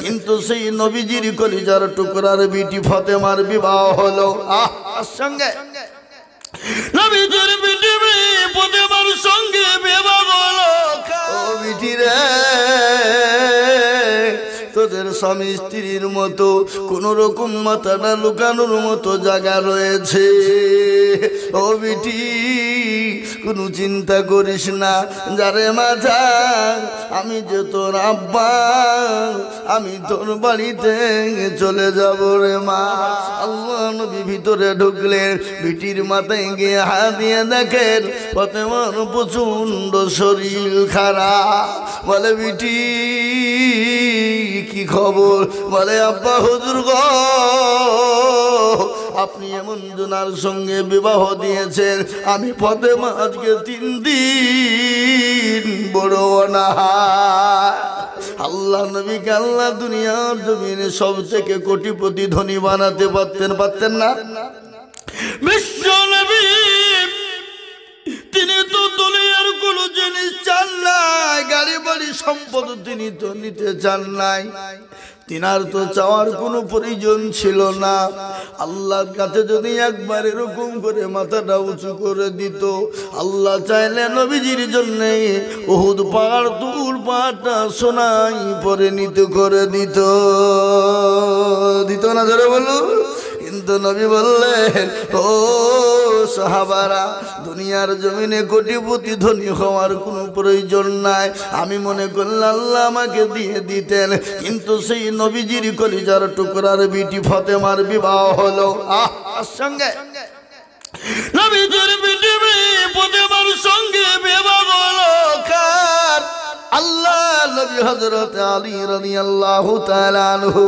কিন্তু সেই নবীজির কলিজার টুকরার বিটি ফাতেমার বিবাহ হলো সঙ্গে নবীজির বিটি ফাতেমার সঙ্গে বিবাহ হলো। ও বিটি রে, তোদের স্বামী স্ত্রীর মতো কোন রকম মাথাটা লুকানোর মতো জায়গা রয়েছে। ও বিটি, কোনো চিন্তা করিস না, যারে মাঝা আমি যে তোর আব্বা, আমি তোর বাড়িতে চলে যাব রে মা। আল্লাহ নবী ভিতরে ঢুকলেন, বিটির মাথায় গিয়ে হাত দিয়ে দেখেন ফাতেমার প্রচন্ড শরীর খারাপ। বলে বিটি কি খবর? বলে আব্বা হুজুর গো, আপনি এমন জনার সঙ্গে বিবাহ দিয়েছেন, আমি ফাতেমা আজকে 3 দিন বড় অনাহার। আল্লাহ নবীকে আল্লাহ দুনিয়ার জমিনে সব থেকে কোটিপতি ধনী বানাতে পারতেন না? বিশ্ব নবী তিনি তো দুনিয়ার কোনো জিনিস চান নাই, গাড়ি বাড়ি সম্পদ তিনি তো নিতে চান নাই, তিনার তো চাওয়ার কোনো প্রয়োজন ছিল না। আল্লাহর কাছে যদি একবার এরকম করে মাথাটা উঁচু করে দিত, আল্লাহ চাইলে নবীজির জন্য উহুদ পাহাড় তুর পাহাড়টা সোনাই পরে নিতে করে দিত না, ধরে বলুন। কিন্তু নবী বললেন, ও সাহাবারা, দুনিয়ার জমিনে কোটিপতি ধনী হওয়ার কোনো প্রয়োজন নাই। আমি মনে করলাম আল্লাহ আমাকে দিয়ে দিতেন, কিন্তু সেই নবীজির কলিজার টুকরার বিটি ফাতেমার বিবাহ হলো সঙ্গে নবীজির বিটি ফাতেমার সঙ্গে বিবাহ হলো। কার? আল্লাহ নবী হযরত আলী রাদিয়াল্লাহু তাআলা আনহু।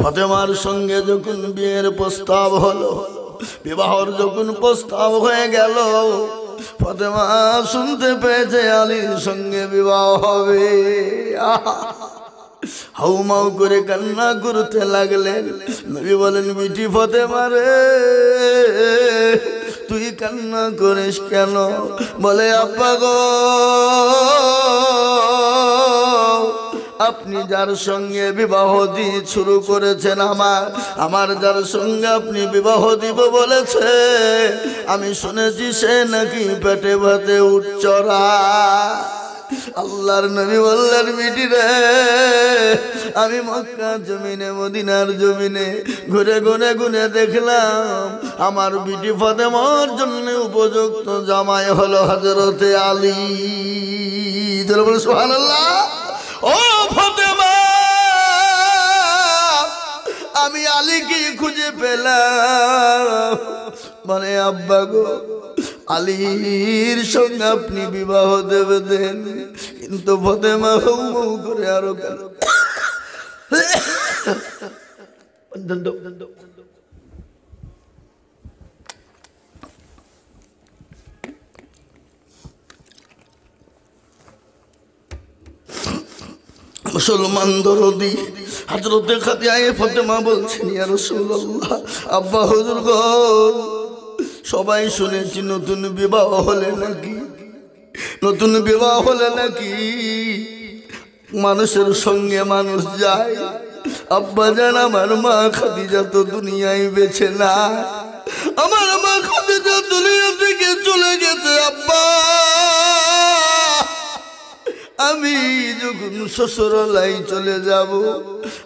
ফাতেমার সঙ্গে যখন বিয়ের প্রস্তাব হলো, বিবাহর যখন প্রস্তাব হয়ে গেল, ফাতেমা শুনতে পেয়েছে আলীর সঙ্গে বিবাহ হবে। হাউমাউ করে কান্না করতে লাগলেন। নবী বলেন, বিটি ফাতেমা রে, তুই কান্না করিস কেন? বলে আব্বা গো, আপনি যার সঙ্গে বিবাহ দিয়ে শুরু করেছেন, আমার যার সঙ্গে আপনি বিবাহ দিব বলেছে, আমি শুনেছি সে নাকি পেটে ভাতে উচ্চরা। আল্লাহর নবী বললেন, বিটি রে, আমি মক্কা জমিনে মদিনার জমিনে ঘুরে ঘুরে দেখলাম আমার বিটি ফাতেমার জন্য উপযুক্ত জামাই হলো হযরতে আলী। সুবহানাল্লাহ। ও ফাতেমা, আমি আলীকে খুঁজে পেলাম। মানে আব্বা গো, আলীর সঙ্গে আপনি বিবাহ দেবেন, কিন্তু ফাতেমা হৌ মৌ করে আরো গেল। মুসলমান দরদি হযরতে খাদিজা ফাতেমা বলছেন, ইয়া রাসূলুল্লাহ, আব্বা হুজুর গো, সবাই শুনেছি নতুন বিবাহ হলে নাকি মানুষের সঙ্গে মানুষ যায়। আব্বা জান, আমার মা খাদিজা তো দুনিয়ায় বেঁচে না, আমার মা খাদিজা দুনিয়া থেকে চলে গেছে। আব্বা, আমি যখন শ্বশুরালয় চলে যাব,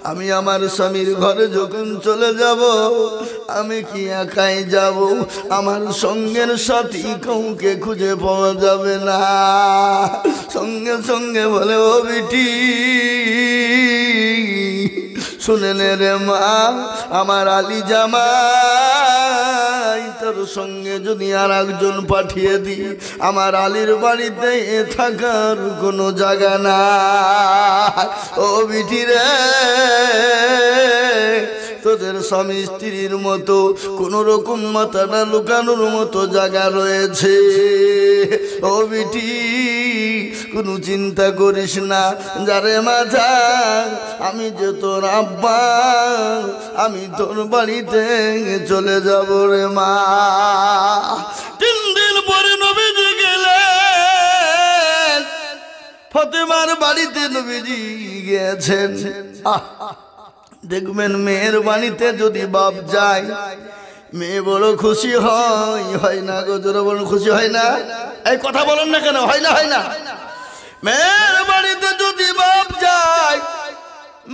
আমি আমার স্বামীর ঘরে যখন চলে যাব, আমি কি একাই যাব? আমার সঙ্গের সাথী কাউকে খুঁজে পাওয়া যাবে না। সঙ্গে সঙ্গে বলে, ও বিটি, শুনে নে রে মা, আমার আলী জামাই, তোর সঙ্গে যদি আর একজন পাঠিয়ে দিই, আমার আলীর বাড়িতে থাকার কোনো জায়গা না। ও বিটি রে, তোদের স্বামী স্ত্রীর মতো কোন রকম মাথাটা লুকানোর মতো জায়গা রয়েছে। ও বিটি, কোনো চিন্তা করিস না, যারে মাঝা আমি যে তোর আব্বা, আমি তোর বাড়িতে চলে যাব রে মা। 3 দিন পরে নবীজি গেলেন ফাতেমার বাড়িতে নবীজি গিয়েছেন। দেখবেন মেয়ের বাড়িতে যদি বাপ যায় মেয়ে বড় খুশি হয় না গো? জোরে বড় খুশি হয় না? এই কথা বলেন না কেন? হয় না, হয় না? মেয়ের বাড়িতে যদি বাপ যায়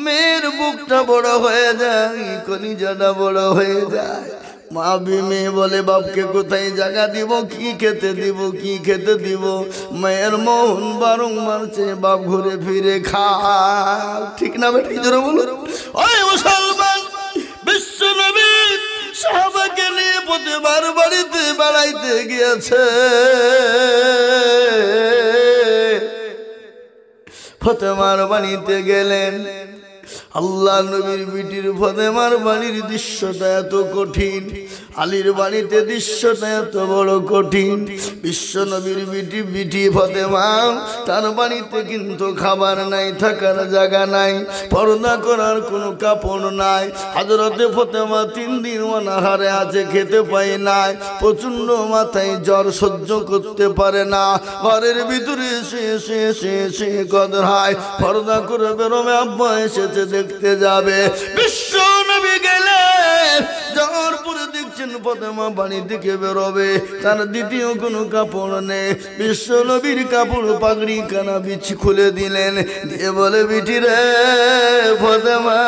মেয়ের বুকটা বড় হয়ে যায়, কলিজাটা বড় হয়ে যায়। মা মেয়ে বলে বাপকে কোথায় জায়গা দিব, কি খেতে দিব, কি খেতে দিব। মায়ের মন বারংবার চেয়ে বাপ ঘুরে ফিরে খা। ঠিক না বেটি? জোরে বলো। ওই মুসলমান বিশ্ব নবী সাহাবাকে নিয়ে প্রতিবার বাড়িতে বেড়াইতে গিয়েছে। ফাতেমার বাড়িতে গেলেন। আল্লাহ নবীর বিটির ফাতেমার বাড়ির দৃশ্যটা এত কঠিন, আলীর বাড়িতে দৃশ্যটা এত বড় কঠিন। বিশ্ব নবীর বিটি ফাতেমা, তার বাড়িতে কিন্তু খাবার নাই, থাকার জায়গা নাই, পর্দা করার কোনো কাপড় নাই। হযরতে ফাতেমা 3 দিন অনাহারে আছে, খেতে পায় নাই, প্রচন্ড মাথায় জ্বর, সহ্য করতে পারে না। ঘরের ভিতরে সে কদরায় পর্দা করে বেরোবে, আব্বা এসেছে দেখতে যাবে। বিশ্ব নবী গেলেন, যাওয়ার পরে দেখছেন ফাতেমা বাড়ি থেকে বেরোবে, তার দ্বিতীয় কোনো কাপড় নেই। বিশ্ব নবীর কাপড় পাগড়ি কানা বিছি খুলে দিলেন, দিয়ে বলে বিটি রে ফাতেমা,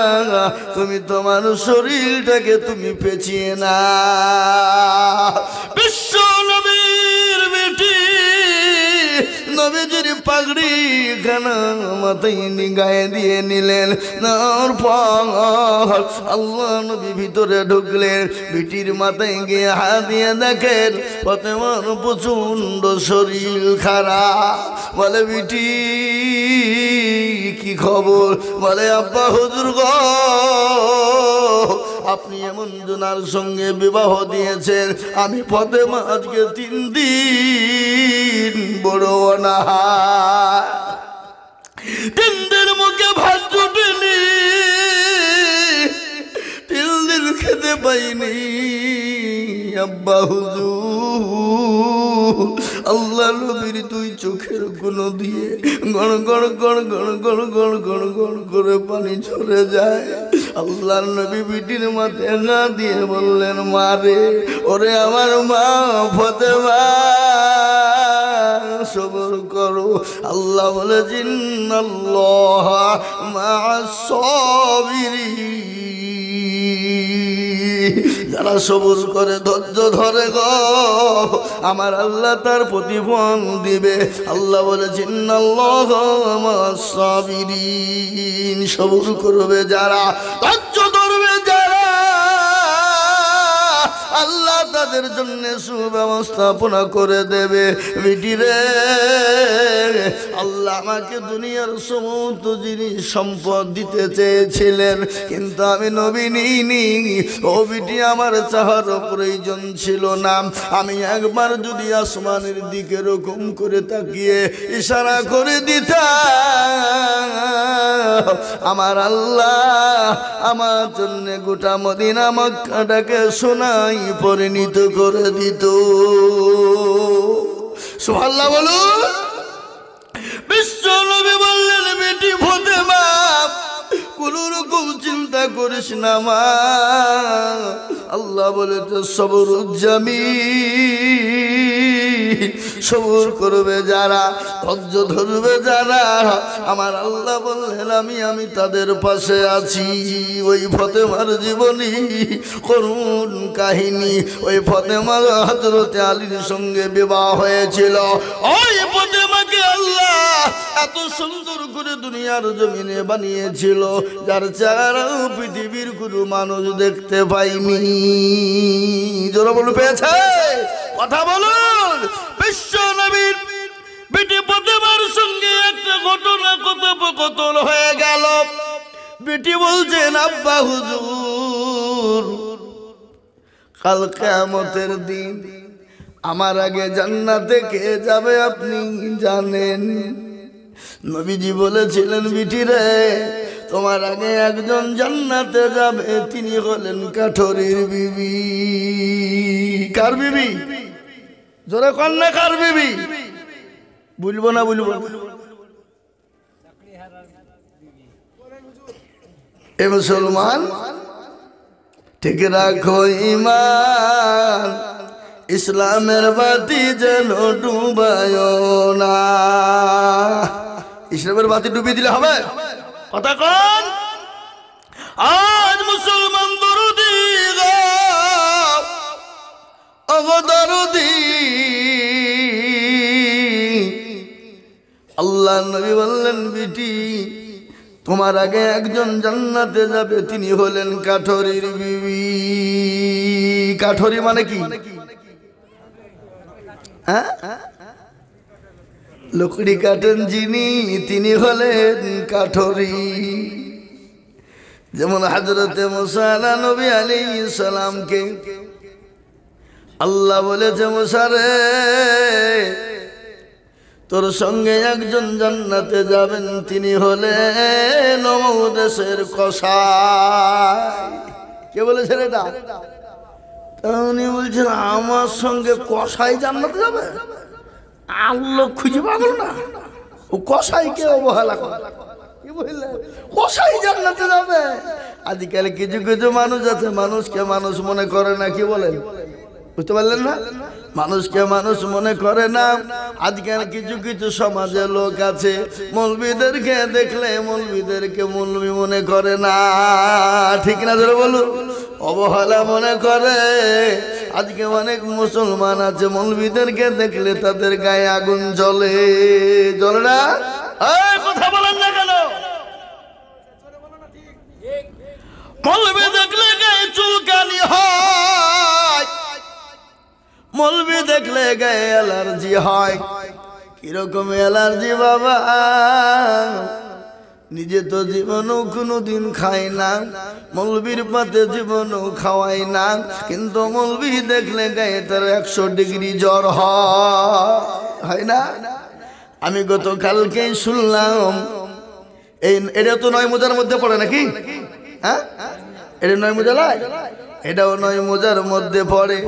তুমি তোমার শরীরটাকে তুমি পেঁচিয়ে না। বিশ্ব নবীর বিটি নবীজির পাগড়ি খানা মাথায় গায়ে দিয়ে নিলেন। আল্লাহ নবী ভিতরে ঢুকলেন, বিটির মাথায় গিয়ে হাত দিয়ে দেখেন ফাতেমার প্রচন্ড শরীর খারাপ। বলে বিটি কি খবর? বলে আব্বা হুজুর গো, আপনি এমন জনার সঙ্গে বিবাহ দিয়েছেন, আমি ফাতেমা আজকে 3 দিন বড় অনাহার, 3 দিন মুখে ভাত জুটেনি, 3 দিন খেতে পাইনি। আব্বা হুজুর, আল্লাহ নবীর 2 চোখের কোণো দিয়ে গড় গড় গড় গড় গড় গড় গড় গড় করে পানি ঝরে যায়। আল্লাহ নবী বিটির মাথায় না দিয়ে বললেন, মা রে, ওরে আমার মা ফাতেমা, সবর করো। আল্লাহ বলেছেন আল্লাহ মা'আস সাবিরিন, যারা সবর করে ধৈর্য ধরে গো আমার আল্লাহ তার প্রতিফল দিবে। আল্লাহ বলেছেন আল্লাহ মা'আস সাবিরিন, সবর করবে যারা, ধৈর্য ধরবে যারা, আল্লাহ তাদের জন্য সুব্যবস্থাপনা করে দেবে। বিটিরে, আল্লাহ আমাকে দুনিয়ার সমস্ত জিনিস সম্পদ দিতে চেয়েছিলেন, কিন্তু আমি নবী নিইনি। ও বিটি, আমার চাহার প্রয়োজন ছিল না। আমি একবার যদি আসমানের দিকে এরকম করে তাকিয়ে ইশারা করে দিতাম, আমার আল্লাহ আমার জন্য গোটা মদিনা মক্কাটাকে সোনায় পরিণত করে দিত। সুবহানাল্লাহ বলুন। বিশ্ব নবী বললেন, বেটি ফাতেমা, কোন রকম চিন্তা করিস না মা। আল্লাহ বলে তো সবরুল জামিল, সবর করবে যারা, ধৈর্য ধরবে যারা, আমার আল্লাহ বললেন আমি তাদের পাশে আছি। ওই ফাতেমার জীবনী করুণ কাহিনী। ওই ফাতেমার হযরতে আলীর সঙ্গে বিবাহ হয়েছিল। ওই ফাতেমাকে আল্লাহ এত সুন্দর করে দুনিয়ার জমিনে বানিয়েছিল, যার চেহারা পৃথিবীর কোনো মানুষ দেখতে পায়নি। জোরে বলুন, পেয়েছে? কথা বলুন। বিশ্ব নবীর বিটি ফাতেমার সঙ্গে একটা ঘটনা কথোপকথন হয়ে গেল। বিটি বলছেন, আব্বা হুজুর, কাল কিয়ামতের দিন আমার আগে জান্নাতে কে যাবে আপনি জানেন? নবীজি বলেছিলেন, বিটি রে, তোমার আগে একজন জান্নাতে যাবে, তিনি হলেন কাঠরির বিবি। কার বিবি? জোরে কন না, কার বিবি? বলবো না, বলবো না? এ মুসলমান, ঠিক রাখো ঈমান, ইসলামের বাতি যেন ডুবায় না। ইসলামের বাতি ডুবিয়ে দিলে হবে? কথা কোন? আজ মুসলমান দরুদি গাও, ওগো দরুদি। আল্লাহ নবী বললেন, বিটি তোমার আগে একজন জান্নাতে যাবে, তিনি হলেন কাঠরির বিবি। কাঠরি মানে কি? লকড়ি কাটেন যিনি, তিনি হলেন কাঠরি। যেমন হযরতে মুসা নবী আলাইহিস সালামকে আল্লাহ বলেছে, মুসা রে, তোর সঙ্গে একজন জান্নাতে যাবেন, তিনি হলেন দেশের কসাই। কে বলেছেন এটা? উনি বলছেন, আমার সঙ্গে কসাই জান্নাতে যাবে? আল্লাহ খুঁজে পাগল না, ও কসাইকে অবহেলা করে। কি বললেন? কসাই জান্নাতে যাবে? আজকাল কিছু কিছু মানুষ আছে, মানুষকে মানুষ মনে করে না। কি বলেন? বুঝতে পারলেন না? মানুষকে মানুষ মনে করে না। আজকাল কিছু কিছু সমাজে লোক আছে, মৌলবীদেরকে দেখলে মৌলবীদেরকে মৌলবী মনে করে না। ঠিক না? ধরে বলুন, অবহেলা মনে করে। আজকে অনেক মুসলমান আছে, মৌলবীদেরকে দেখলে তাদের গায়ে আগুন জ্বলে। জ্বলে না? কথা বলেন না কেন? মৌলবী দেখলে গায়ে চুলকানি হয়, মৌলবী দেখলে গায়ে অ্যালার্জি হয়। কিরকম অ্যালার্জি বাবা? নিজে তো জীবনও কোনোদিন খায় না, মৌলবীর পাতে জীবনও খাওয়াই না, কিন্তু মৌলবী দেখলে গায়ে তার 100 ডিগ্রি জ্বর হয় না? আমি গতকালকেই শুনলাম, এটা তো 9 মোজার মধ্যে পড়ে নাকি? হ্যাঁ, এটা 9 মোজা নয়, এটাও 9 মোজার মধ্যে পড়ে।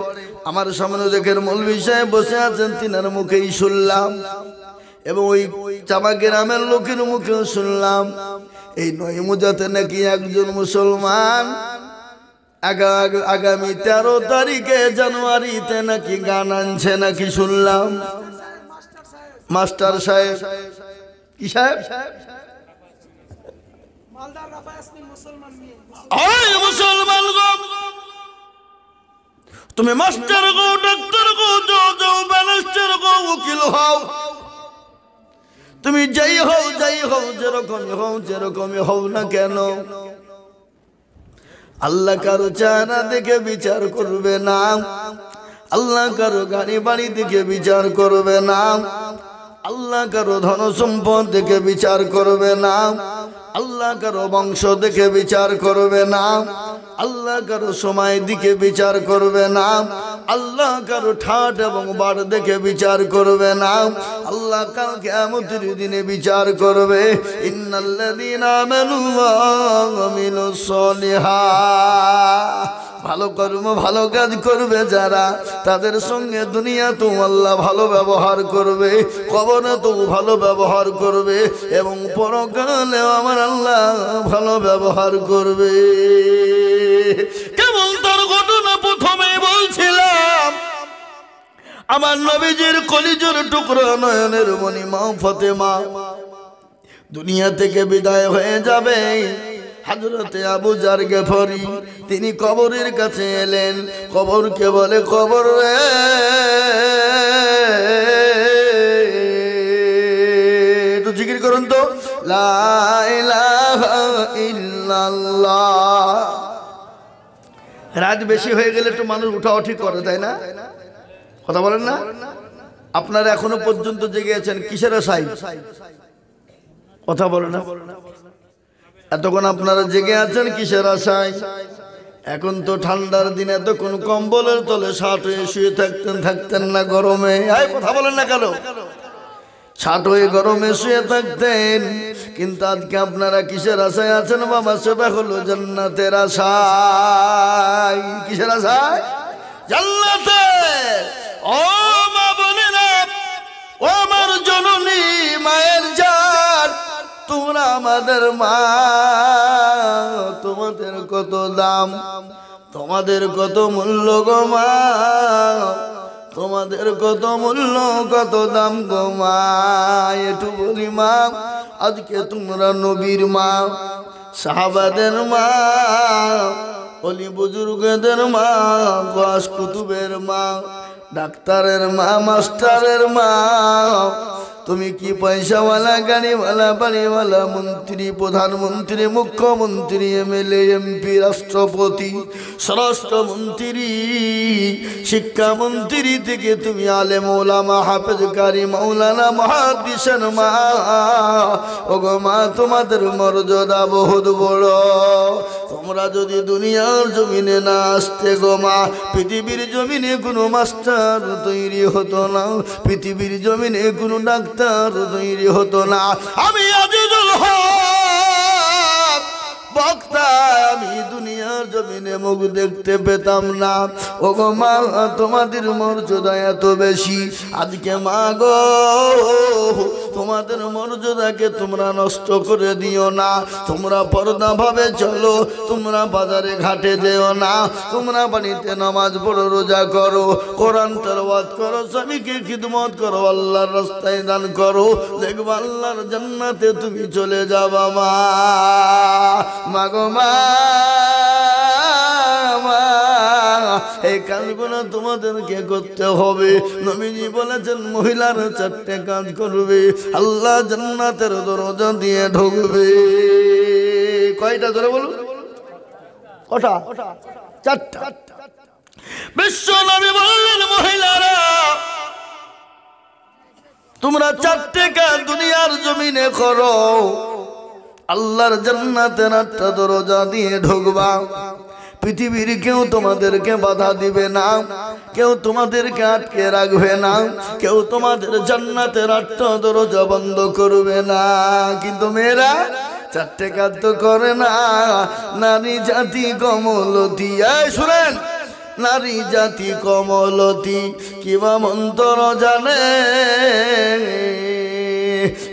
আমার সামনে দেখেন মৌলবী সাহেব বসে আছেন, তিনার মুখেই শুনলাম, এবং ওই চাপা গ্রামের লোকের মুখেও শুনলাম, এই 9 মোজাতে নাকি একজন মুসলমান আগামী 13 তারিখে জানুয়ারিতে নাকি গান আনছে নাকি শুনলাম। মাস্টার সাহেব, কি সাহেব? মুসলমান গো, তুমি মাস্টার গো, ডাক্তার গো, জজ গো, ব্যারিস্টার গো, উকিল হও, তুমি যাই হও, যেরকমই হও না কেন, আল্লাহ কারো চেহারা দেখে বিচার করবে না, আল্লাহ কারো গাড়ি বাড়ি দেখে বিচার করবে না, আল্লাহ কারো ধন সম্পদ দেখে বিচার করবে না, আল্লাহ কারো বংশ দেখে বিচার করবে না, আল্লাহ কারো সময় দিকে বিচার করবে না, আল্লাহ কারো ঠাট এবং বার দেখে বিচার করবে না, আল্লাহ কাল কিয়ামতের দিনে বিচার করবে। ইন্নাল্লাযীনা আমানু ওয়া আমিলুস সলিহাত, ভালো কর্ম ভালো কাজ করবে যারা, তাদের সঙ্গে দুনিয়া তো আল্লাহ ভালো ব্যবহার করবে, কবরে তো ভালো ব্যবহার করবে, এবং পরকালেও আমার আল্লাহ ভালো ব্যবহার করবে। কেমন তার ঘটনা প্রথমে বলছিলাম, আমার নবীজির কলিজার টুকরো নয়নের মণি মা ফাতেমা দুনিয়া থেকে বিদায় হয়ে যাবে। হযরতে আবু জার গফারি তিনি কবরের কাছে এলেন, কবরকে বলে, কবর রে, একটু জিকির করুন তো, লা ইলাহা ইল্লাল্লাহ। রাত বেশি হয়ে গেলে একটু মানুষ উঠাউঠি করে, তাই না? কথা বলেন না? আপনারা এখনো পর্যন্ত জেগে আছেন কিসের আশায়? কথা বলেন না? এতক্ষণ আপনারা জেগে আছেন কিসের আশায়? এখন তো ঠান্ডার দিনে এতক্ষণ কম্বলের তলে ছাট হয়ে শুয়ে থাকতেন না গরমে? কথা বলেন না কেন? ছাট হয়ে গরমে শুয়ে থাকতেন, কিন্তু আজকে আপনারা কিসের আশায় আছেন বাবা? সেটা হলো জান্নাতের আশায়। কিসের আশায়? জান্নাতের। ও মা বোনেরা, ও আমার জননী, মায়ের জান, তোমরা আমাদের মা, কত দাম, তোমাদের কত মূল্য গো মা, তোমাদের কত মূল্য কত দাম গো মা। একটু বলি মা, আজকে তোমরা নবীর মা, সাহাবাদের মা, অলি বুজুর্গদের মা, গাস কুতুবের মা, ডাক্তারের মা, মাস্টারের মা। তুমি কি পয়সাওয়ালা, গাড়িওয়ালা, বাড়িওয়ালা, মন্ত্রী, প্রধানমন্ত্রী, মুখ্যমন্ত্রী, এমএলএ, এমপি, রাষ্ট্রপতি, স্বরাষ্ট্রমন্ত্রী, শিক্ষামন্ত্রী থেকে তুমি আলেম, ওলামা, হাফেজ, কারি, মাওলানা, মুহাদ্দিসের মা। ওগো মা, তোমাদের মর্যাদা বহুত বড়। তোমরা যদি দুনিয়ার জমিনে না আসতে গো মা, পৃথিবীর জমিনে কোনো মাস্টার তৈরি হতো না, পৃথিবীর জমিনে কোনো ডাক্তার তৈরি হতো না। আমি আজিজুল হক বক্তা, আমি দুনিয়ার জমিনে মুখ দেখতে পেতাম না। ওগো মা, তোমাদের মর্যাদা এত বেশি। আজকে মা গো, তোমাদের মর্যাদাকে তোমরা নষ্ট করে দিও না। তোমরা পর্দা ভাবে চলো, তোমরা বাজারে ঘাটে যেও না, তোমরা বাড়িতে নামাজ পড়ো, রোজা করো, কোরআন তেলাওয়াত করো, স্বামীকে খিদমত করো, আল্লাহর রাস্তায় দান করো, দেখবা আল্লাহর জান্নাতে তুমি চলে যাবা মা। মাগো মা, এই কাজগুলো তোমাদেরকে করতে হবে। নবীজি বলেছেন মহিলারা 4টে কাজ করবে, আল্লাহ জান্নাতের দরজা দিয়ে ঢুকবে। কয়টা ধরে বলুন? কটা? 4টা। বিশ্ব নবী বললেন মহিলারা তোমরা 4টে কাজ দুনিয়ার জমিনে করো, আল্লাহর জান্নাতের 8টা দরজা দিয়ে ঢুকবা। পৃথিবীর কেউ তোমাদেরকে বাধা দিবে না, কেউ তোমাদেরকে আটকে রাখবে না, কেউ তোমাদের জান্নাতের 8টা দরজা বন্ধ করবে না। কিন্তু মেয়েরা 4টে কাজ তো করে না। নারী জাতি কমলতি, এই শুনেন, নারী জাতি কমলতি কিবা মন্ত্র জানে,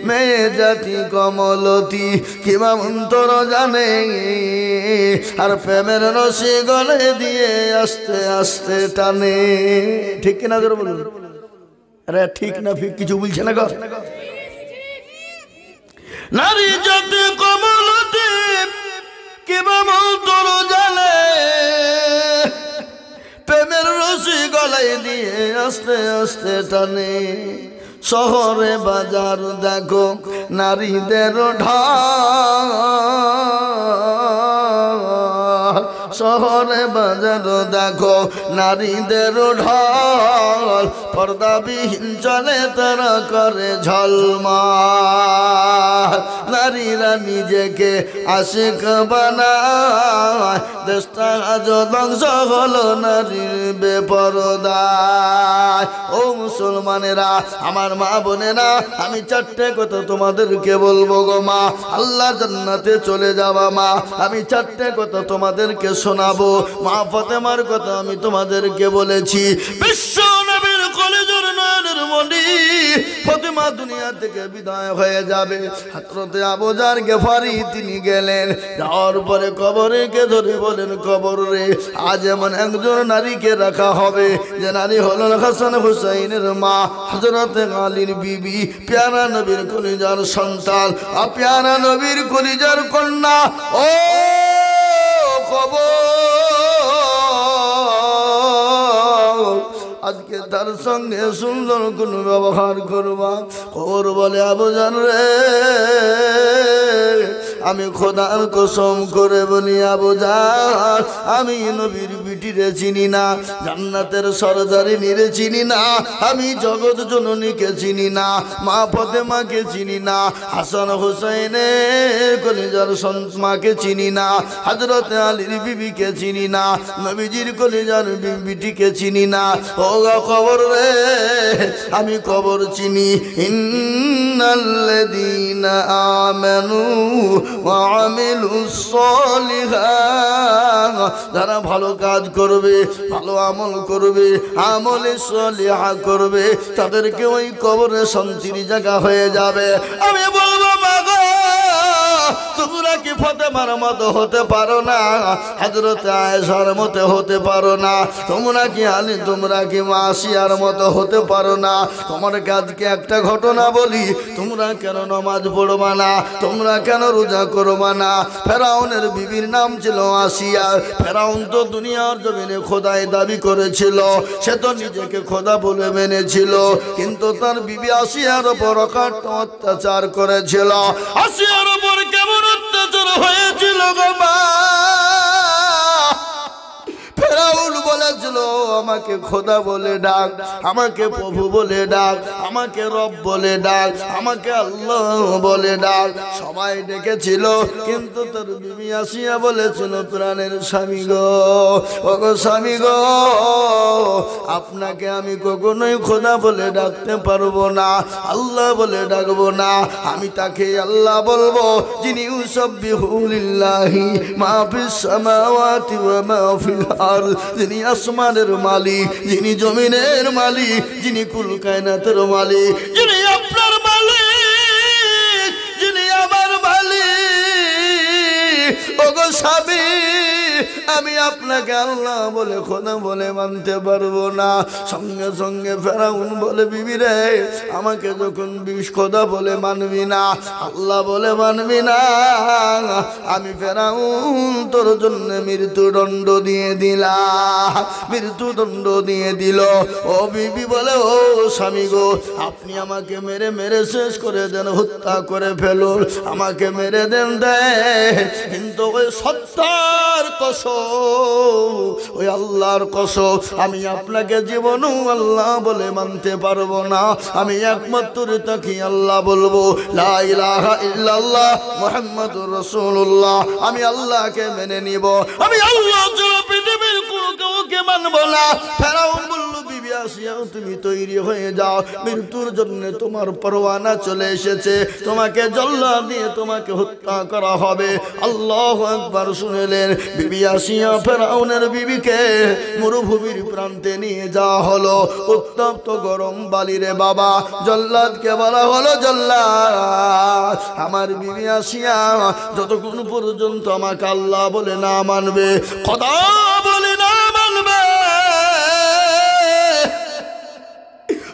মেয়ে জাতি কমলতি কিবা মন্ত্র জানে, আর প্রেমের রশি গলে দিয়ে আস্তে আস্তে টানে। ঠিক কিনা জোরে বলুন? আরে ঠিক না ঠিক কিছু বলছে না গো। নারী জাতি কমলতি কিবা মন্ত্র জানে, প্রেমের রশি গলায় দিয়ে আস্তে আস্তে টানে। শহরে বাজার দেখো নারীদের ঢল, শহরে বাজার দেখো নারীদের ঢল, পর্দাবিহীন চলে তারা করে ঝলমল। নারীরা নিজেকে আশিক বানায়, দেশটা আজ ধ্বংস হলো নারীর বেপরদায়। ও মুসলমানেরা, আমার মা বোনেরা, আমি 4টে কথা তোমাদেরকে বলবো গো মা, আল্লাহ জান্নাতে চলে যাবা মা। আমি 4টে কথা তোমাদেরকে শোনাবো। মা ফাতেমার কথা আমি তোমাদেরকে বলেছি। বিশ্ব নবীর কলেজের নয়নের মণি ফাতেমা দুনিয়া থেকে বিদায় হয়ে যাবে। হযরতে আবু যার গেফারি তিনি গেলেন, যাওয়ার পরে কবরকে ধরে বলেন, কবর রে, আজ এমন একজন নারীকে রাখা হবে যে নারী হলেন হাসান হুসাইনের মা, হযরতে আলীর বিবি, প্যারা নবীর কলিজার সন্তান, প্যারা নবীর কলিজার কন্যা। ও কবর, আজকে তার সঙ্গে সুন্দর কোন ব্যবহার করবা। কবর বলে, আবু জান রে, আমি খোদার কসম করে বলি আবু জান, আমি নবীর বিটিরে চিনি না, জান্নাতের সরদারিনীরে চিনি না, আমি জগৎ জননীকে চিনি না, মা ফাতেমাকে চিনি না, হাসান হুসাইনের কলিজার সন্তানকে চিনি না, হযরতে আলীর বিবিকে চিনি না, নবীজির কলিজার বিটিকে চিনি না। ও কবর রে, আমি কবর চিনি। ইন্নাল্লাযীনা আমানু ওয়া আমিলুস সলিহাত, যারা ভালো কাজ করবে, ভালো আমল করবে, আমলে সলিহা করবে, তাদেরকে ওই কবরে শান্তির জায়গা হয়ে যাবে। আমি বলবো মা গো, তোমরা কি ফাতেমার মতো হতে পারো না? হযরত আয়েশার মতো হতে পারো না? তোমরা কি আলী, তোমরা কি আসিয়ার মতো হতে পারো না? তোমার কাজকে একটা ঘটনা বলি, তোমরা কেন নামাজ পড়বা না? তোমরা কেন রোজা করবা না? ফেরাউনের বিবির নাম ছিল আসিয়া। ফেরাউন তো দুনিয়ার জমিনে খোদাই দাবি করেছিল, সে তো নিজেকে খোদা বলে মেনেছিল, কিন্তু তার বিবি আসিয়ার উপর অত্যাচার করেছিল। আসিয়ার উপর কেমন অত্যাচার হয়েছিল গো মা? ফেরাউন বলেছিল আমাকে খোদা বলে ডাক, আমাকে প্রভু বলে ডাক, আমাকে রব বলে ডাক, আমাকে আল্লাহ বলে ডাক। সবাই ডেকেছিল, কিন্তু তোর বিবি আসিয়া বলেছিল প্রাণের স্বামী গো, ও গো স্বামী গো, আপনাকে আমি কখনোই খোদা বলে ডাকতে পারবো না, আল্লাহ বলে ডাকবো না। আমি তাকে আল্লাহ বলবো যিনি ইউসাব্বিহু লিল্লাহি মা ফিস সামাওয়াতি ওয়া মা ফিল আরদ, যিনি আসমানের মালিক, যিনি জমিনের মালিক, যিনি কুল কায়নাতের মালিক, যিনি আপনার মালিক, যিনি আমার মালিক। ওগো স্বামী, আমি আপনাকে আল্লাহ বলে খোদা বলে মানতে পারবো না। সঙ্গে সঙ্গে ফেরাউন বলে বিবি রে, আমাকে যখন বিষ খোদা বলে মানবি না, আল্লাহ বলে মানবি না, আমি ফেরাউন তোর জন্য মৃত্যুদণ্ড দিয়ে দিলাম, মৃত্যুদণ্ড দিয়ে দিল। ও বিবি বলে ও স্বামী গো, আপনি আমাকে মেরে মেরে শেষ করে দেন, হত্যা করে ফেলুন, আমাকে মেরে দেন দেয়, কিন্তু ওই সত্তার কসম, ওই আল্লাহর কসম, আমি আপনাকে জীবনও আল্লাহ বলে মানতে পারবো না। আমি একমাত্র তাকে আল্লাহ বলবো, লা ইলাহা ইল্লাল্লাহ মুহাম্মাদুর রাসূলুল্লাহ। আমি আল্লাহকে মেনে নিব, আমি আল্লাহ ছাড়া পৃথিবীর কোনো কাউকে মানবো না। ফেরাউন বলল বিবি আসিয়া তুমি তৈরি হয়ে যাও, মৃত্যুর জন্য তোমার পরওয়ানা চলে এসেছে, তোমাকে জল্লাদ দিয়ে তোমাকে হত্যা করা হবে। আল্লাহু আকবার শুনলেন। বিবি আসিয়া ফেরাউনের বিবিকে মরুভূমির প্রান্তে নিয়ে যাওয়া হলো। উত্তপ্ত গরম বালিরে বাবা, জল্লাদকে বলা হলো জল্লাদ, আমার বিবি আসিয়া যতক্ষণ পর্যন্ত আমাকে আল্লাহ বলে না মানবে, খোদা বলে না মানবে,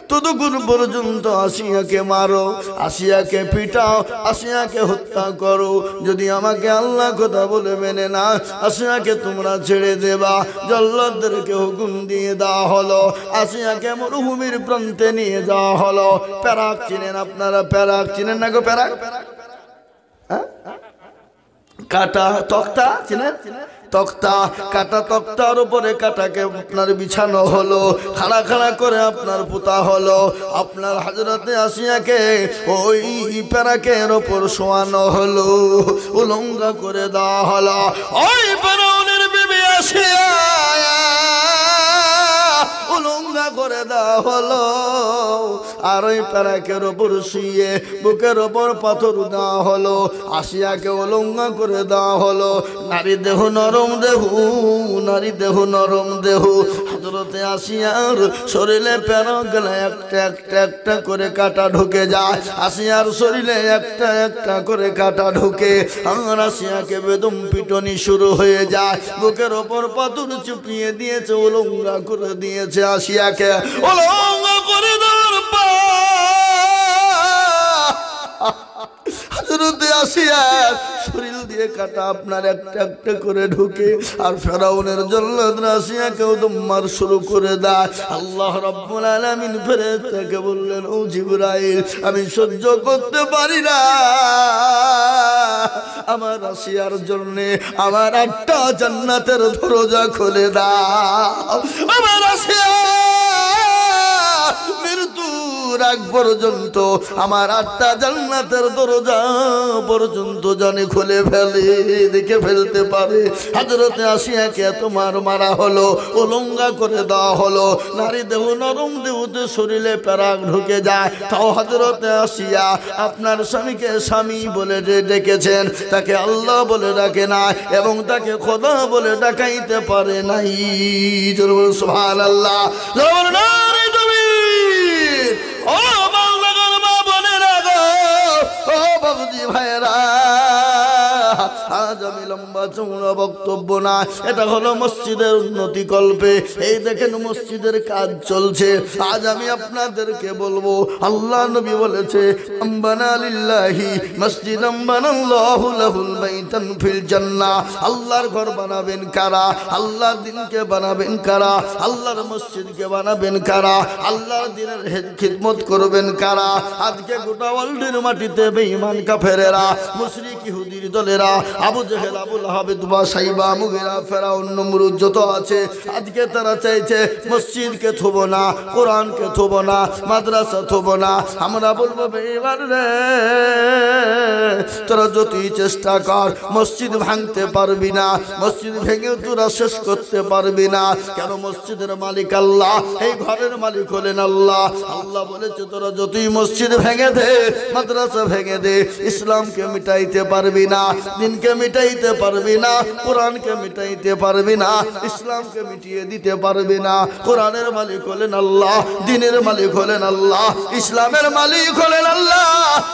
ততক্ষণ পর্যন্ত আসিয়াকে মারো, আসিয়াকে পিটাও, আসিয়াকে হত্যা করো। যদি আমাকে আল্লাহ কথা বলে মেনে না, আসিয়াকে তোমরা ছেড়ে দেবা। জল্লাদদেরকে হুকুম দিয়ে দেওয়া হলো, আসিয়াকে মরুভূমির প্রান্তে নিয়ে যাওয়া হলো। প্যারাক চিনেন আপনারা? প্যারাক চিনেন না গো? প্যারাক, কাটা তক্তা চিনেন? তক্তা, কাটা তক্তার উপরে কাটাকে আপনার বিছানো হলো, খাড়া খাড়া করে আপনার পোতা হলো। আপনার হযরতে আসিয়াকে ওই প্যারাকের ওপর শোয়ানো হলো, উলঙ্গ করে দেওয়া হলো। ওই ফেরাউনের বিবি আসিয়া উলঙ্গ করে দেওয়া হলো, আর ওই প্যারাকের ওপর শুয়ে বুকের ওপর পাথর দেওয়া হলো। আসিয়াকে উলঙ্গ করে দেওয়া হলো। নারী দেহ নরম দেহ, নারী দেহ নরম দেহ। হযরতে আসিয়ার শরীরে প্যারক গেলে একটা একটা একটা করে কাটা ঢুকে যায়, আসিয়ার শরীরে একটা একটা করে কাটা ঢুকে। আর আসিয়াকে বেদম পিটনি শুরু হয়ে যায়, বুকের ওপর পাথর চুপিয়ে দিয়েছে, উলঙ্গ করে দিয়েছে। আসিয়াকে উলঙ্গ করে দেওয়ার পর হযরতে আসিয়া শরীর দিয়ে কাটা আপনার একটা একটা করে ঢুকে। আর ফেরাউনের জল্লাদরা আসিয়াকেও দম্মার শুরু করে দেয়। আল্লাহ রাব্বুল আলামিন ফেরেশতাকে বললেন, ও জিবরাইল, আমি সহ্য করতে পারি না, আমার আসিয়ার জন্য আমার 8টা জান্নাতের দরজা খুলে দাও। আমার আসিয়া মৃত্যুর আগ পর্যন্ত আমার 8টা জান্নাতের দরজা পর্যন্ত জানি খুলে ফেলে, দেখে ফেলতে পারে। হযরতে আসিয়াকে এত মারা হলো, উলঙ্গ করে দেওয়া হলো। নারী দেহ নরম দেহতে শরীরে প্যারাক ঢুকে যায়, তাও হযরতে আসিয়া আপনার স্বামীকে স্বামী বলে ডেকেছেন, তাকে আল্লাহ বলে ডাকে না, এবং তাকে খোদা বলে ডাকাইতে পারে নাই। সুবহানাল্লাহ। ও বাংলার মা বোনেরা গো, ও বাবুজি ভাইরা, আজ আমি লম্বা চৌড়া বক্তব্য না, এটা হলো মসজিদের উন্নতি কল্পে। এই দেখেন মসজিদের কাজ চলছে। আজ আমি আপনাদেরকে বলবো, আল্লাহ নবী বলেছে, আম্বানা লিল্লাহি মসজিদাম বানাল্লাহু লাহুল বাইতান ফিল জান্নাহ। আল্লাহর ঘর বানাবেন কারা? আল্লাহর দিনকে বানাবেন কারা? আল্লাহর মসজিদকে বানাবেন কারা? আল্লাহর দিনের খিদমত করবেন কারা? আজকে গোটা ওয়ার্ল্ডের মাটিতে বেঈমান কাফেরেরা, মুশরিক ইহুদির দলেরা, আবু জেহেল, আবু লাহাব, উতবা, সাইবা, মুগিরা, ফেরাউন, নমরুদ যত আছে, আজকে তারা চাইছে মসজিদকে থুবো না, কোরআনকে থুবো না, মাদ্রাসা থুবো না। আমরা বলবো বেঈমান রে, তোরা যতই চেষ্টা কর মসজিদ ভাঙতে পারবি না, মসজিদ ভেঙে তোরা শেষ করতে পারবি না। কেন? মসজিদের মালিক আল্লাহ, এই ঘরের মালিক হলেন আল্লাহ। আল্লাহ বলেছে, তোরা যতই মসজিদ ভেঙে দে, মাদ্রাসা ভেঙে দে, ইসলামকে মিটাইতে পারবি না, দিনকে মিটাইতে পারবি না, কোরআনকে মিটাইতে পারবি না, ইসলামকে মিটিয়ে দিতে পারবি না। কোরআনের মালিক হলেন আল্লাহ, দিনের মালিক হলেন আল্লাহ, ইসলামের মালিক হলেন আল্লাহ।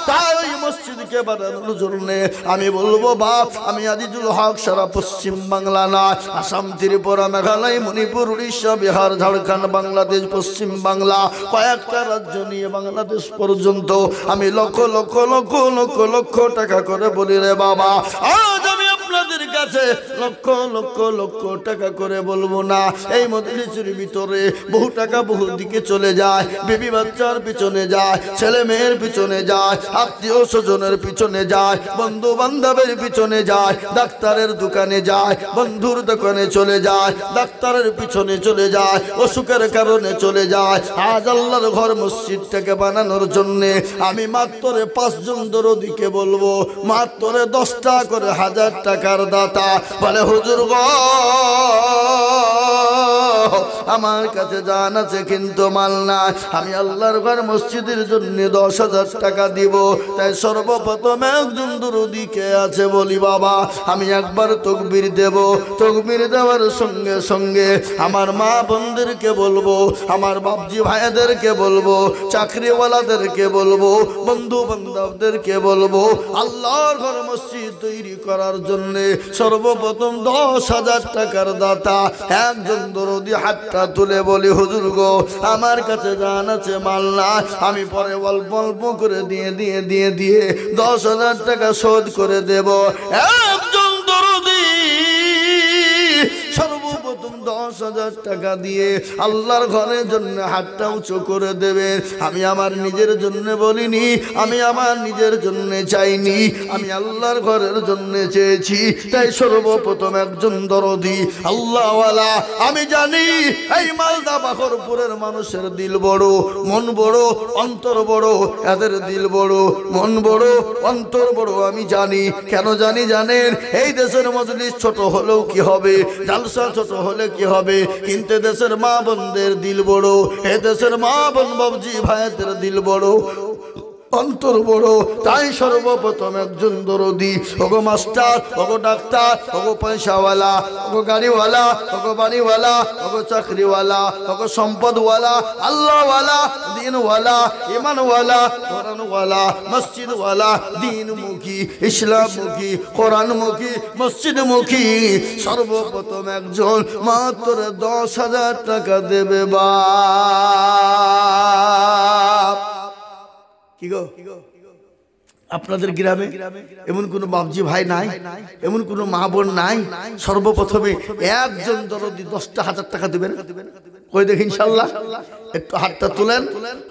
তাই ওই মসজিদকে বানানোর জন্য আমি বলবো বাপ, আমি আজিজুল হক সারা পশ্চিম বাংলা না, আসাম, ত্রিপুরা, মেঘালয়, মণিপুর, উড়িষ্যা, বিহার, ঝাড়খণ্ড, বাংলাদেশ, পশ্চিম বাংলা, কয়েকটা রাজ্য নিয়ে বাংলাদেশ পর্যন্ত আমি লক্ষ লক্ষ লক্ষ লক্ষ লক্ষ টাকা করে বলি রে বাবা, আজ আমি আপনাদের কাছে লক্ষ লক্ষ লক্ষ টাকা করে বলবো না। এই মজলিসের ভিতরে বহু টাকা বহু দিকে চলে যায়, বিবি বাচ্চার পিছনে যায়, ছেলে মেয়ের পিছনে যায়, আত্মীয় স্বজনের পিছনে যায়, বন্ধু বান্ধবের পিছনে যায়, ডাক্তারের দোকানে যায়, বন্ধুর দোকানে চলে যায়, ডাক্তারের পিছনে চলে যায়, অসুখের কারণে চলে যায়। আজ আল্লাহর ঘর মসজিদটাকে বানানোর জন্যে আমি মাত্র 5 জন দরদিকে বলবো, মাত্র 10 টাকা করে 1000 টাকার দাতা বলে, হুজুর গো আমার কাছে জান আছে কিন্তু মাল নাই, আমি আল্লাহর ঘর মসজিদের জন্য 10,000 টাকা দিব। তাই সর্বপ্রথম একজন দরদিকে আছে বলি, বাবা আমি একবার তাকবীর দেব, তাকবীর দেওয়ার সঙ্গে সঙ্গে আমার মা বোনদেরকে বলবো, আমার বাপজি ভাইদেরকে বলবো, চাকরিওয়ালাদেরকে বলবো, বন্ধু বান্ধবদেরকে বলবো, আল্লাহর ঘর মসজিদ তৈরি করার জন্য সর্বপ্রথম 10,000 টাকার দাতা একজন দরদি হাতটা তুলে বলি, হুজুর গো আমার কাছে জান আছে মাল না, আমি পরে অল্প অল্প করে দিয়ে 10,000 টাকা শোধ করে দেব। একজন দরদি সর্বপ্রথম 10,000 টাকা দিয়ে আল্লাহর ঘরের জন্য হাতটা উঁচু করে দেবে। আমি আমার নিজের জন্য বলিনি, আমি আমার নিজের জন্য চাইনি, আমি আল্লাহর ঘরের জন্য চেয়েছি। তাই সর্বপ্রথম একজন দরদি আল্লাহওয়ালা, আমি জানি এই মালদা বাখরপুরের মানুষের দিল বড়, মন বড়, অন্তর বড়, এদের দিল বড়, মন বড়, অন্তর বড়। আমি জানি, কেন জানি জানেন? এই দেশের মজলিস ছোট হলেও কি হবে, জালসা ছোট হলে কি হবে, কিন্তু দেশের মা বোনদের দিল বড়, এ দেশের মা বোন বাবজি ভাইদের দিল বড়, অন্তর বড়। তাই সর্বপ্রথম একজন দরদি, ওগো মাস্টার, ওগো ডাক্তার, ওগো পয়সাওয়ালা, ওগো গাড়িওয়ালা, ওগো বাড়িওয়ালা, ওগো চাকরিওয়ালা, ওগো সম্পদওয়ালা, আল্লাহওয়ালা, দিনওয়ালা, ইমানওয়ালা, কোরআনওয়ালা, মসজিদওয়ালা, দিনমুখী, ইসলামমুখী, কোরআনমুখী, মসজিদমুখী, সর্বপ্রথম একজন মাত্র 10,000 টাকা দেবে বাপ। কি গো, আপনাদের গ্রামে এমন কোন বাপজি ভাই নাই, এমন কোন মা বোন নাই? সর্বপ্রথমে একজন দরদি 10,000 টাকা দিবেন, কই দেখি ইনশাআল্লাহ। একটু হাতটা তুলেন,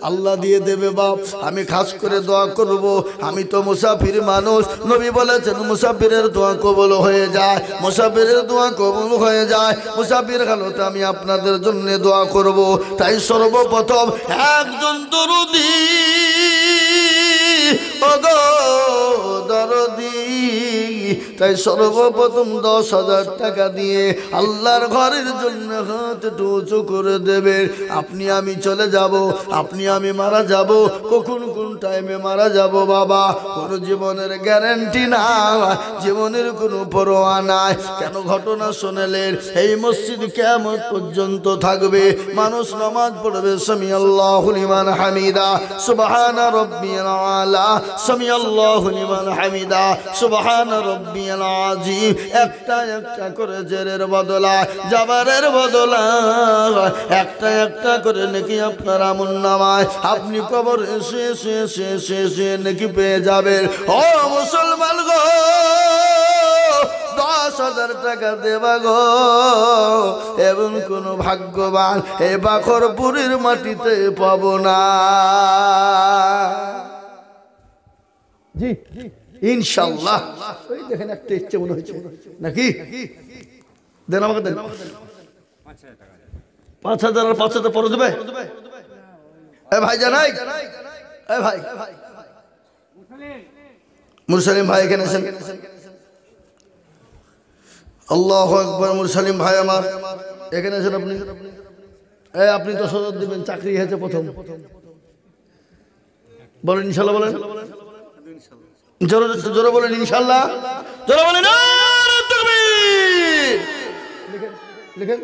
আল্লাহ দিয়ে দেবে বাপ। আমি খাস করে দোয়া করব, আমি তো মুসাফির মানুষ, নবী বলেছেন মুসাফিরের দোয়া কবুল হয়ে যায়, মুসাফিরের দোয়া কবুল হয়ে যায়। মুসাফির হালতে আমি আপনাদের জন্য দোয়া করব। তাই সর্বপ্রথম একজন দরদি, ওগো দরদি, তাই সর্বপ্রথম 10,000 টাকা দিয়ে আল্লাহর ঘরের জন্য হাত উঁচু করে দেবে। আপনি আমি চলে যাব, আপনি আমি মারা যাব, কখন কোন টাইমে মারা যাব বাবা কোনো জীবনের গ্যারান্টি না, জীবনের কোনো পরোয়া নাই। কেন ঘটনা শুনলেন? এই মসজিদ কিয়ামত পর্যন্ত থাকবে, মানুষ নামাজ পড়বে সামি আল্লাহু লিমান হামিদা, সুবহানা রাব্বিয়াল আলা, সামি আল্লাহু লিমান হামিদা, সুবহানা রাব্বিয়াল রাব্বিয়াল আযীম একটা একটা করে জেরের বদলায় জাবারের বদলায় একটা একটা করে নেকি আপনার আমলনামায় আপনি কবরে শুয়ে নেকি পেয়ে যাবেন। ও মুসলমান গো 10,000 টাকা দেবা গো এবং কোন ভাগ্যবান এই বাখরপুরের মাটিতে পাবো না। জি ইনশাআল্লাহ। ওই দেখেন একটা ইচ্ছে মনে হচ্ছে নাকি? দেন আমাকে দেন 5,000 আর 5,000 পরে দেবে। এ ভাই জানাই এ ভাই মুরসালিম ভাই এখানে আছেন। আল্লাহু আকবার। মুরসালিম ভাই আমার এখানে আছেন আপনি। আপনি 10,000 দিবেন, চাকরি হয়েছে প্রথম। বলেন ইনশাআল্লাহ। বলেন জোরে জোরে বলেন ইনশাআল্লাহ। জোরে বলেন তাকবীর। লিখেন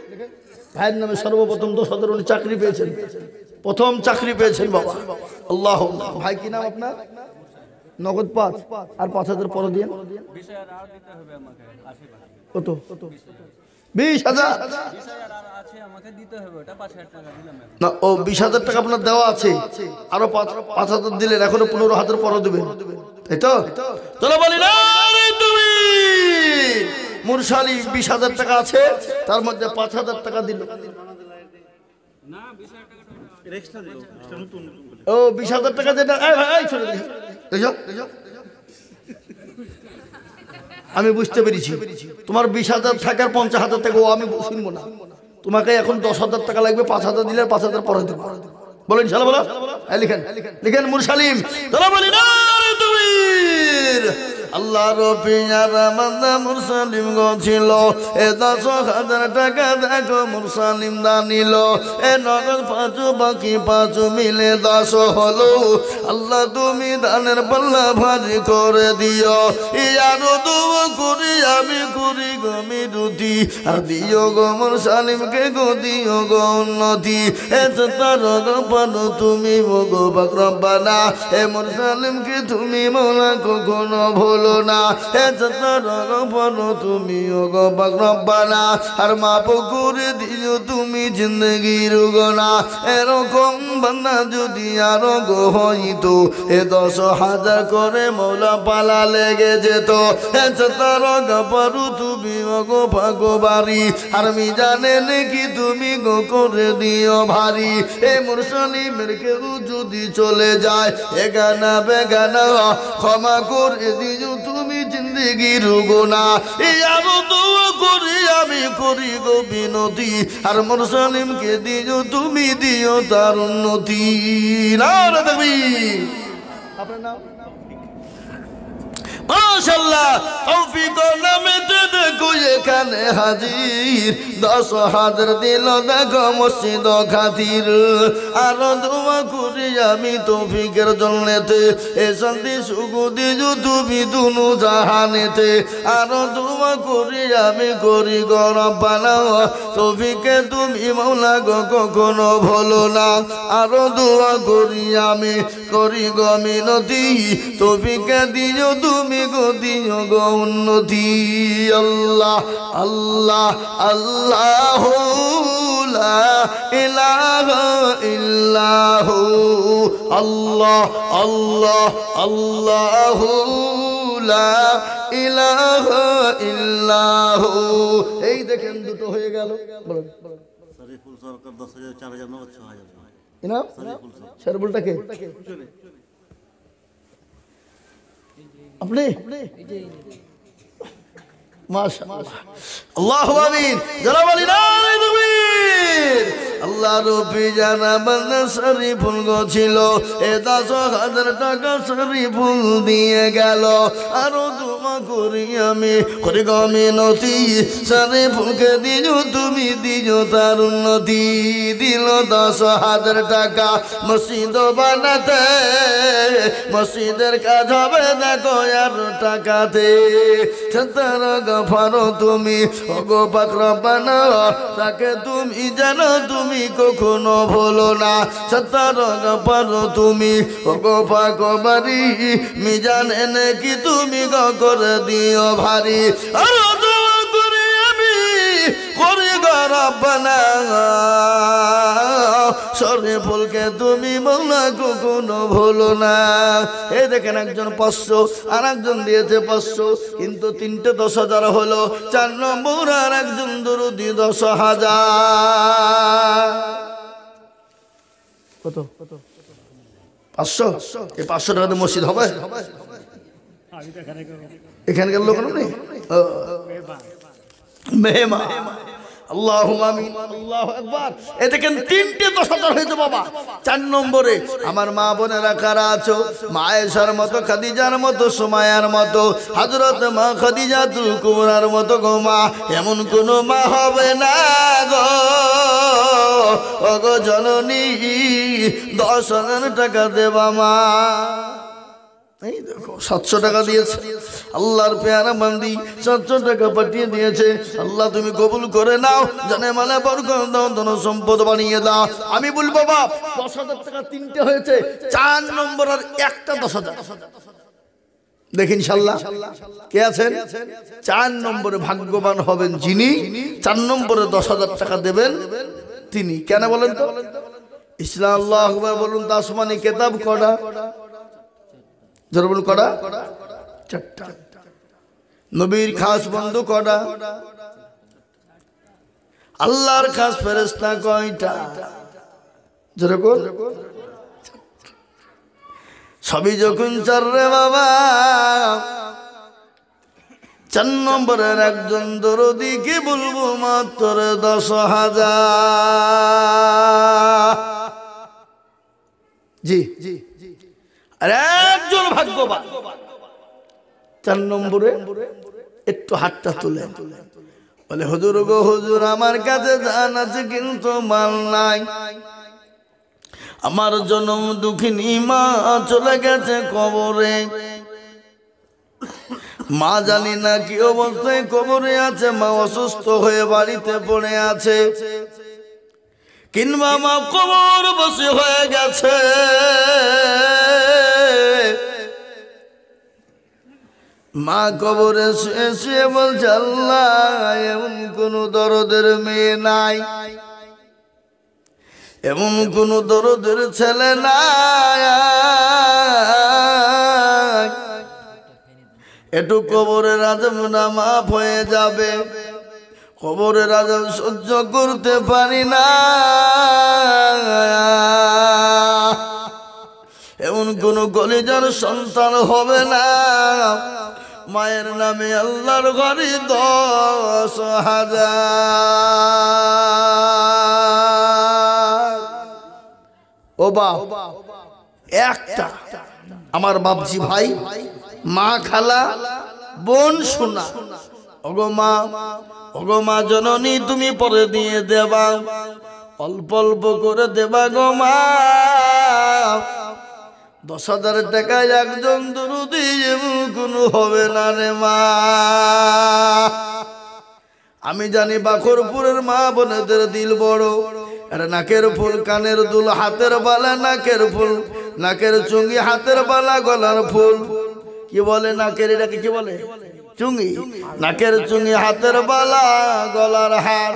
ভাইয়ের নামে সর্বপ্রথম 10,000 উনি চাকরি পেয়েছেন, প্রথম চাকরি পেয়েছেন বাবা। আল্লাহ। ভাই কি নাম আপনার? নগদ 5 আর 5,000 পরে দিয়ে কত? 20,000 না, ও 20,000 টাকা আপনার দেওয়া আছে, আরো 5,000 দিলেন, এখনো 15,000 পরে দেবেন, তাই তো? চলো বলি না তুমি মুরসালি 20,000 টাকা আছে, তার মধ্যে 5,000 টাকা দিল। ও 20,000 টাকা যেটা আমি বুঝতে পেরেছি, তোমার 20,000 টাকার 50,000 টাকা ও আমি শুনবো না। তোমাকে এখন 10,000 টাকা লাগবে, 5,000 দিলে 5,000 পরে দেবো। বলেন ইনশাআল্লাহ। বলো লিখেন লিখেন মুরসালিম। বলি না তুমি আল্লাহ রবিয়ার বান্দা মুরসালিম গছিল, এ 10,000 টাকা দেখো মুরসালিম দানিল, এ নগদ 5 বাকি 5 মিলে 10 হলো। আল্লাহ তুমি দানের পাল্লা ভারী করে দিও, ইয়ারো দোয়া করি আমি করি গো মিনতি, আর দিও গো মুরসালিমকে গো দিও গো উন্নতি, এ তার পানো তুমি গো পাক রব্বানা, এ মুরসালিমকে তুমি মওলা কখনো ভুলো না, এ তার পানো তুমি গো পাক রব্বানা, আর মাফ করে দিও তুমি জিন্দেগির গুনাহ। এরকম বান্দা যদি আরো গো হইতো, এ 10,000 করে মওলা পালা লেগে যেত, এ তার পারু তুমি গো ভাগবাড়ি, আর মিজানে নাকি তুমি গো করে দিও ভারী। এ মুরসালিমের কেউ যদি চলে যায় এগানা বেগানা, ক্ষমা করে দিও তুমি জিন্দেগির গুনাহ। এই আরো দোয়া করি আমি করি গো বিনতি, আর মুরসালিমকে দিও তুমি দিও তার উন্নতি। নারে তাকবীর। আপনার নাম? মাশাআল্লাহ। তৌফিক নামেতে দেখো এখানে হাজির, 10,000 দিল দেখো মসজিদ খাতির, আর দোয়া করি আমি তৌফিকের জন্যতে, এ শান্তি সুখ দিও তুমি দুনু জাহানেতে, আর দোয়া করি আমি করি গো রব্বানা, তৌফিকে তুমি মওলা গো কখনো ভুলো না, আর দোয়া করি আমি করি গো মিনতি, তৌফিকে দিও তুমি গো দিও গো উন্নতি। আল্লাহ আল্লাহ আল্লাহ লা ইলাহা ইল্লাহু, আল্লাহ আল্লাহ আল্লাহ লা ইলাহা ইল্লাহু। এই দেখেন দুটো হয়ে গেল। বলুন শরীফুল সরকার 10,000 4,000 নগদ 6,000 ইনাম। শরীফুলটা কে? আপনি? মাশাআল্লাহ। আল্লাহু আমিন। যারা বলি না তাকবীর। আল্লাহ রব্বি জানা বান্দা শরীফুল গো ছিল, এ 10,000 টাকা শরীফুল দিয়ে গেল, আরো দোয়া করি আমি করি গো মিনতি, শরীফুলকে দিও তুমি দিও তার উন্নতি। দিল 10,000 টাকা মসজিদ বানাতে, মসজিদের কাজ হবে দেখো আর টাকাতে, তার গফারো তুমি ওগো পাক রব্বানা, তাকে তুমি জানো তুমি তুমি কখনো ভুলো না। সত্তর পারো তুমি ওগো পাক বাড়ি, মিজান এনে কি তুমি গো করে দিও ভারী। আর দোয়া করি আমি করি গো রব্বানা, শরীফুলকে তুমি মওলা কখনো ভুলো না। এই দেখেন একজন 500 আর একজন দিয়েছে 500, কিন্তু তিনটে 10,000 হলো। 4 নম্বর আর একজন দরুদি 10,000। কত 500? এই 500 টাকাতে মসজিদ হবে? এখানকার লোক নেই মেহমান। আল্লাহুম্মা আমিন, আল্লাহু আকবার। এই দেখেন তিনটে 10,000 হয়েছে বাবা। 4 নম্বরে আমার মা বোনেরা কারা আছো? মা আয়েশার মতো, খাদিজার মতো, সুমাইয়ার মতো, হযরত মা খাদিজাতুল কুবরার মতো গো মা। এমন কোন মা হবে না গো ওগো জননী 10,000 টাকা দেবা মা। এই দেখো 700 টাকা দিয়েছে আল্লাহর পেয়ারা বান্দি, 700 টাকা পাঠিয়ে দিয়েছে। আল্লাহ তুমি কবুল করে নাও, জানে মানে বরকত দাও, ধন সম্পদ বানিয়ে দাও। আমি বলবো বাপ 10,000 টাকা তিনটে হয়েছে, 4 নম্বর আর একটা 10,000 দেখি ইনশাআল্লাহ কে আছেন? 4 নম্বরে ভাগ্যবান হবেন যিনি, 4 নম্বরে 10,000 টাকা দেবেন তিনি। কেন বলেন তো? ইসলাম আল্লাহু আকবার বলুন তো। আসমানি কিতাব কটা? জরবুল কটা? 4টা। নবীর খাস বন্ধু কটা? আল্লাহর খাস ফেরেশতা কয়টা? জরবুল সবই যখন 4 রে বাবা, 4 নম্বরের একজন দরদি কি বলবো মাত্র 10,000। জি জি, আর একজন ভাগ্যবান 4 নম্বরে একটু হাতটা তুলে বলে হুজুর গো হুজুর, আমার কাছে জান আছে কিন্তু মাল নাই। আমার জনম দুঃখিনী মা চলে গেছে কবরে, মা জানি না কি অবস্থায় কবরে আছে, মা অসুস্থ হয়ে বাড়িতে পড়ে আছে, কিংবা মা কবর বসে হয়ে গেছে। মা কবরে শুয়ে শুয়ে বলছে আল্লাহ এমন কোন দরদের মেয়ে নাই, এমন কোন দরদের ছেলে নাই, একটু কবরের আযাব না মাফ হয়ে যাবে। কবরের আযাব সহ্য করতে পারি না, এমন কোন কলিজার সন্তান হবে না। মায়ের নামে আল্লাহর ঘরে 10,000। ও বাপ একটা আমার বাপজি ভাই, মা খালা বোন শোনা, ওগো মা জননী তুমি পরে দিয়ে দেবা, অল্প অল্প করে দেবা গো মা। 10,000 টাকায় একজন দরুদি এমন কোনো হবে না রে মা। আমি জানি বাখরপুরের মা বোনেদের দিল বড়, আর নাকের ফুল, কানের দুল, হাতের বালা, নাকের ফুল, নাকের চুঙ্গি, হাতের বালা, গলার ফুল, কি বলে নাকের, এটাকে কি বলে? চুঙ্গি। নাকের চুঙ্গি, হাতের বালা, গলার হার,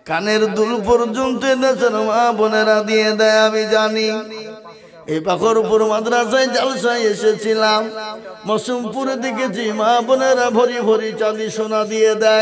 কানের দুল পর্যন্ত দেশের মা বোনেরা দিয়ে দেয়। আমি জানি এই বাখরপুর মাদ্রাসায় জালসায় এসেছিলাম, মৌসুমপুরে দেখেছি মা বোনেরা ভরি ভরি চাঁদি সোনা দিয়ে দেয়।